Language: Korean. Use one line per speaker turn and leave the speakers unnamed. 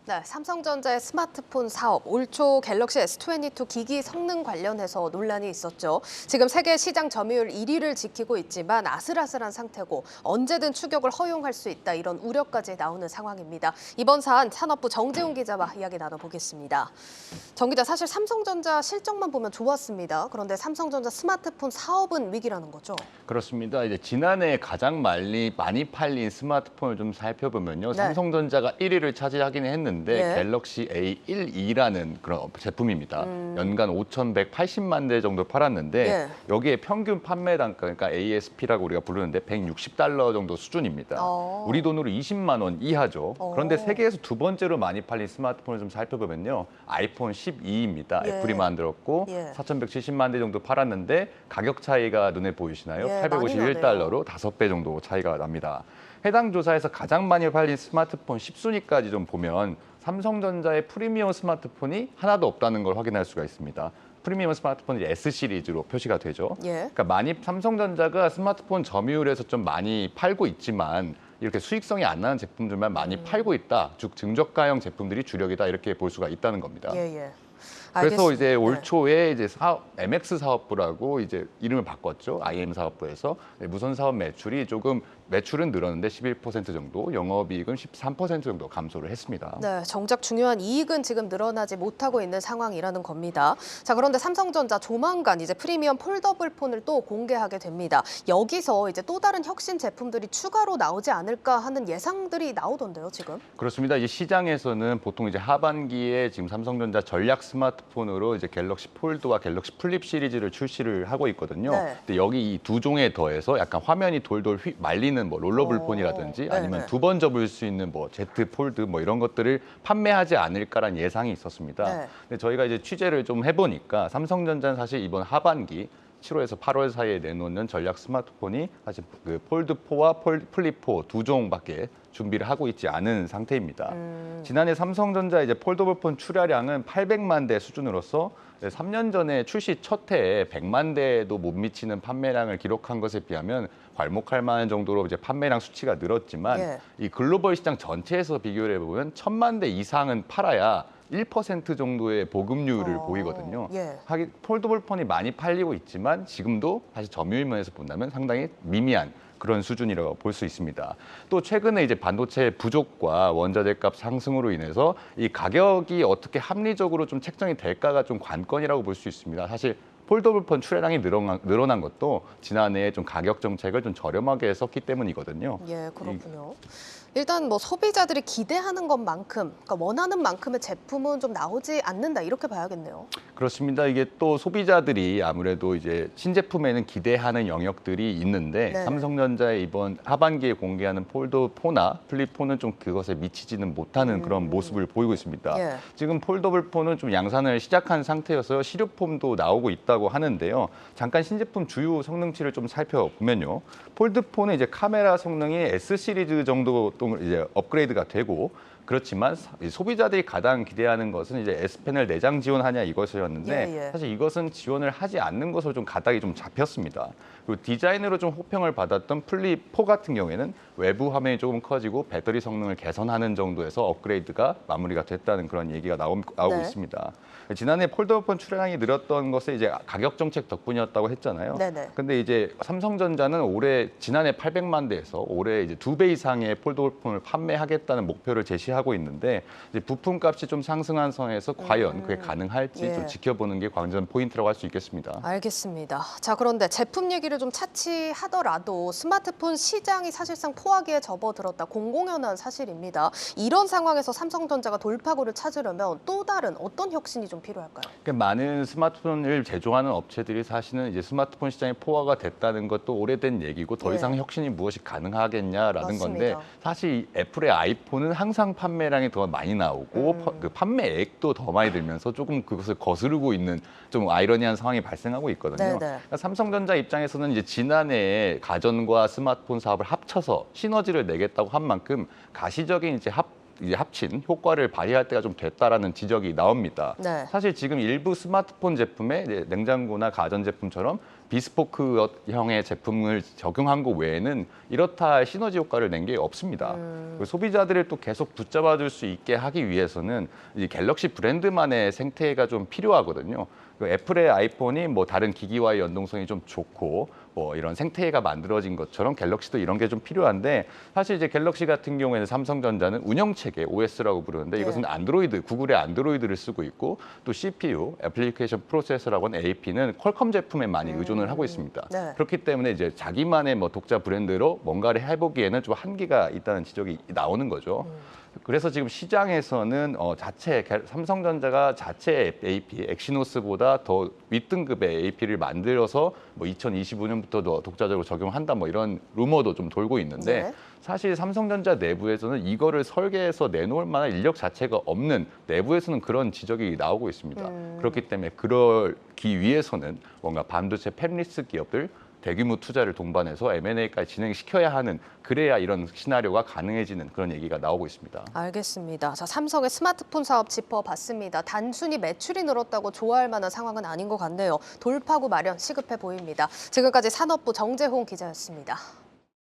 네, 삼성전자의 스마트폰 사업, 올 초 갤럭시 S22 기기 성능 관련해서 논란이 있었죠. 지금 세계 시장 점유율 1위를 지키고 있지만 아슬아슬한 상태고 언제든 추격을 허용할 수 있다 이런 우려까지 나오는 상황입니다. 이번 사안 산업부 정재훈 기자와 이야기 나눠보겠습니다. 정 기자, 사실 삼성전자 실적만 보면 좋았습니다. 그런데 삼성전자 스마트폰 사업은 위기라는 거죠?
그렇습니다. 이제 지난해 가장 많이 팔린 스마트폰을 좀 살펴보면요.
네.
삼성전자가 1위를 차지하긴 했는데
예.
갤럭시 A12라는 그런 제품입니다. 연간 5,180만 대 정도 팔았는데
예.
여기에 평균 판매 단가, 그러니까 ASP라고 우리가 부르는데 $160 정도 수준입니다. 우리 돈으로 20만 원 이하죠. 그런데 세계에서 두 번째로 많이 팔린 스마트폰을 좀 살펴보면요. 아이폰 12입니다.
예.
애플이 만들었고
예.
4,170만 대 정도 팔았는데 가격 차이가 눈에 보이시나요?
예, 많이
$851로 5배 정도 차이가 납니다. 해당 조사에서 가장 많이 팔린 스마트폰 10순위까지 좀 보면 삼성전자의 프리미엄 스마트폰이 하나도 없다는 걸 확인할 수가 있습니다. 프리미엄 스마트폰이 S 시리즈로 표시가 되죠.
예.
그러니까 삼성전자가 스마트폰 점유율에서 좀 많이 팔고 있지만 이렇게 수익성이 안 나는 제품들만 많이 팔고 있다. 즉 증저가형 제품들이 주력이다 이렇게 볼 수가 있다는 겁니다.
예.
그래서
알겠습니다.
이제 올
네.
초에 이제 MX 사업부라고 이제 이름을 바꿨죠. IM 사업부에서 무선 사업 매출은 늘었는데 11% 정도, 영업이익은 13% 정도 감소를 했습니다.
네, 정작 중요한 이익은 지금 늘어나지 못하고 있는 상황이라는 겁니다. 자, 그런데 삼성전자 조만간 이제 프리미엄 폴더블 폰을 또 공개하게 됩니다. 여기서 이제 또 다른 혁신 제품들이 추가로 나오지 않을까 하는 예상들이 나오던데요, 지금?
그렇습니다. 이제 시장에서는 보통 이제 하반기에 지금 삼성전자 전략 스마트폰으로 이제 갤럭시 폴드와 갤럭시 플립 시리즈를 출시를 하고 있거든요.
네.
근데 여기 이 두 종에 더해서 약간 화면이 돌돌 말리는 뭐 롤러블 폰이라든지 아니면 두 번 접을 수 있는 뭐 Z 폴드 뭐 이런 것들을 판매하지 않을까라는 예상이 있었습니다.
네.
근데 저희가 이제 취재를 좀 해보니까 삼성전자는 사실 이번 하반기 7월에서 8월 사이에 내놓는 전략 스마트폰이 사실 그 폴드4와 플립4 두 종밖에 준비를 하고 있지 않은 상태입니다. 지난해 삼성전자 이제 폴더블폰 출하량은 800만 대 수준으로서 3년 전에 출시 첫 해에 100만 대도 못 미치는 판매량을 기록한 것에 비하면 괄목할 만한 정도로 이제 판매량 수치가 늘었지만
예.
이 글로벌 시장 전체에서 비교를 해보면 1,000만 대 이상은 팔아야 1% 정도의 보급률을 보이거든요.
예.
하긴 폴더블 폰이 많이 팔리고 있지만 지금도 사실 점유율 면에서 본다면 상당히 미미한 그런 수준이라고 볼 수 있습니다. 또 최근에 이제 반도체 부족과 원자재 값 상승으로 인해서 이 가격이 어떻게 합리적으로 좀 책정이 될까가 좀 관건이라고 볼 수 있습니다. 사실 폴더블폰 출하량이 늘어난 것도 지난해에 좀 가격 정책을 좀 저렴하게 했었기 때문이거든요.
예, 그렇군요. 일단 뭐 소비자들이 기대하는 것만큼, 그러니까 원하는 만큼의 제품은 좀 나오지 않는다 이렇게 봐야겠네요.
그렇습니다. 이게 또 소비자들이 아무래도 이제 신제품에는 기대하는 영역들이 있는데
네.
삼성전자의 이번 하반기에 공개하는 폴드4나 플립4는 좀 그것에 미치지는 못하는 그런 모습을 보이고 있습니다.
예.
지금 폴더블4는 좀 양산을 시작한 상태여서 실효폼도 나오고 있다고 하는데요. 잠깐 신제품 주요 성능치를 좀 살펴보면요. 폴드4는 이제 카메라 성능이 S 시리즈 정도 또 이제 업그레이드가 되고 그렇지만 소비자들이 가장 기대하는 것은 이제 S펜을 내장 지원하냐 이것이었는데
예.
사실 이것은 지원을 하지 않는 것으로 좀 가닥이 좀 잡혔습니다. 그리고 디자인으로 좀 호평을 받았던 플립4 같은 경우에는 외부 화면이 조금 커지고 배터리 성능을 개선하는 정도에서 업그레이드가 마무리가 됐다는 그런 얘기가 나오고
네.
있습니다. 지난해 폴더블폰 출하량이 늘었던 것은 이제 가격 정책 덕분이었다고 했잖아요.
네네.
근데 이제 삼성전자는 지난해 800만 대에서 올해 이제 2배 이상의 폴더블폰을 판매하겠다는 목표를 제시하고 있는데 이제 부품값이 좀 상승한 선에서 과연 그게 가능할지
예.
좀 지켜보는 게 관전 포인트라고 할 수 있겠습니다.
알겠습니다. 자, 그런데 제품 얘기를 좀 차치하더라도 스마트폰 시장이 사실상 포화기에 접어들었다 공공연한 사실입니다. 이런 상황에서 삼성전자가 돌파구를 찾으려면 또 다른 어떤 혁신이 좀 필요할까요?
그러니까 많은 스마트폰을 제조하는 업체들이 사실은 이제 스마트폰 시장이 포화가 됐다는 것도 오래된 얘기고 더 이상 혁신이 무엇이 가능하겠냐라는
맞습니다.
건데 사실 애플의 아이폰은 항상 판매량이 더 많이 나오고 그 판매액도 더 많이 들면서 조금 그것을 거스르고 있는 좀 아이러니한 상황이 발생하고 있거든요. 그러니까 삼성전자 입장에서는 이제 지난해에 가전과 스마트폰 사업을 합쳐서 시너지를 내겠다고 한 만큼 가시적인 이제 이제 합친 효과를 발휘할 때가 좀 됐다라는 지적이 나옵니다.
네.
사실 지금 일부 스마트폰 제품에 이제 냉장고나 가전 제품처럼 비스포크형의 제품을 적용한 것 외에는 이렇다 할 시너지 효과를 낸 게 없습니다. 그리고 소비자들을 또 계속 붙잡아줄 수 있게 하기 위해서는 이 갤럭시 브랜드만의 생태가 좀 필요하거든요. 그 애플의 아이폰이 뭐 다른 기기와의 연동성이 좀 좋고 뭐 이런 생태계가 만들어진 것처럼 갤럭시도 이런 게 좀 필요한데 사실 이제 갤럭시 같은 경우에는 삼성전자는 운영체계 OS라고 부르는데 이것은 안드로이드, 구글의 안드로이드를 쓰고 있고 또 CPU, 애플리케이션 프로세서라고 하는 AP는 퀄컴 제품에 많이 의존을 하고 있습니다.
네.
그렇기 때문에 이제 자기만의 뭐 독자 브랜드로 뭔가를 해보기에는 좀 한계가 있다는 지적이 나오는 거죠. 그래서 지금 시장에서는 삼성전자가 자체 AP, 엑시노스보다 더 윗등급의 AP를 만들어서 뭐 2025년부터 더 독자적으로 적용한다 뭐 이런 루머도 좀 돌고 있는데
네.
사실 삼성전자 내부에서는 이거를 설계해서 내놓을 만한 인력 자체가 없는 내부에서는 그런 지적이 나오고 있습니다. 그렇기 때문에 그러기 위해서는 뭔가 반도체 팹리스 기업들 대규모 투자를 동반해서 M&A까지 진행시켜야 하는 그래야 이런 시나리오가 가능해지는 그런 얘기가 나오고 있습니다.
알겠습니다. 자, 삼성의 스마트폰 사업 짚어봤습니다. 단순히 매출이 늘었다고 좋아할 만한 상황은 아닌 것 같네요. 돌파구 마련 시급해 보입니다. 지금까지 산업부 정재홍 기자였습니다.